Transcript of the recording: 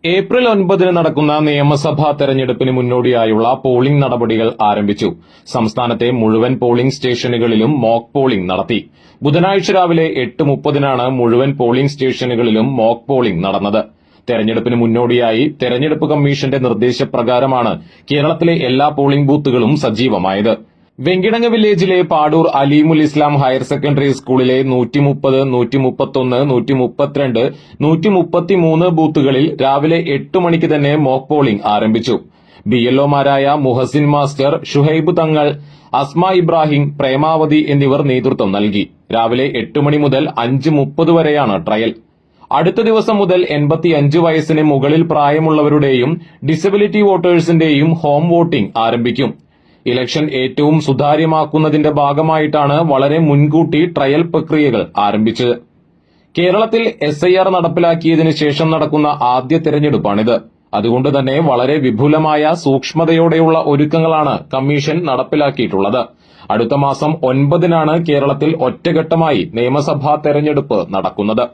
April 9 നടക്കുന്ന നിയമസഭാ തെരഞ്ഞെടുപ്പിന് മുന്നോടിയായുള്ള പോളിംഗ് നടപടികൾ ആരംഭിച്ചു. സംസ്ഥാനത്തെ മുഴുവൻ പോളിംഗ് സ്റ്റേഷനുകളിലും മോക്ക് പോളിംഗ് നടത്തി. ബുധനാഴ്ച രാവിലെ 8:30 മുഴുവൻ പോളിംഗ് സ്റ്റേഷനുകളിലും മോക്ക് പോളിംഗ് നടന്നത്. തെരഞ്ഞെടുപ്പിന് മുന്നോടിയായി തെരഞ്ഞെടുപ്പ് കമ്മീഷന്റെ നിർദ്ദേശപ്രകാരമാണ് കേരളത്തിലെ എല്ലാ പോളിംഗ് ബൂത്തുകളും സജീവമായത്. വെങ്കിടങ്ങ് വില്ലേജിലെ പാടൂർ അലീമുൽ ഇസ്ലാം ഹയർ സെക്കൻഡറി സ്കൂളിലെ 130, 131, 132, 133 ബൂത്തുകളിൽ രാവിലെ 8 മണിക്ക് തന്നെ മോക്ക് പോളിംഗ് ആരംഭിച്ചു. ബിഎൽഒമാരായ മുഹസിൻ മാസ്റ്റർ, ഷുഹൈബ് തങ്ങൾ, അസ്മ ഇബ്രാഹിം, പ്രേമാവതി എന്നിവർ നേതൃത്വം നൽകി. രാവിലെ 8 മണി മുതൽ 5:30 വരെയാണ് ട്രയൽ. അടുത്ത ദിവസം മുതൽ 85 വയസ്സിന് മുകളിൽ പ്രായമുള്ളവരുടെയും ഡിസബിലിറ്റി വോട്ടേഴ്സിന്റെയും ഹോം വോട്ടിംഗ് ആരംഭിക്കും. ഇലക്ഷൻ ഏറ്റവും സുതാര്യമാക്കുന്നതിന്റെ ഭാഗമായിട്ടാണ് വളരെ മുൻകൂട്ടി ട്രയൽ പ്രക്രിയകൾ ആരംഭിച്ചത്. കേരളത്തിൽ SIR നടപ്പിലാക്കിയതിനു ശേഷം നടക്കുന്ന ആദ്യ തെരഞ്ഞെടുപ്പാണിത്. അതുകൊണ്ട് തന്നെ വളരെ വിപുലമായ സൂക്ഷ്മതയോടെയുള്ള ഒരുക്കങ്ങളാണ് കമ്മീഷൻ നടപ്പിലാക്കിയിട്ടുള്ളത്. അടുത്ത മാസം 9 കേരളത്തിൽ ഒറ്റഘട്ടമായി നിയമസഭാ തെരഞ്ഞെടുപ്പ് നടക്കുന്നത്.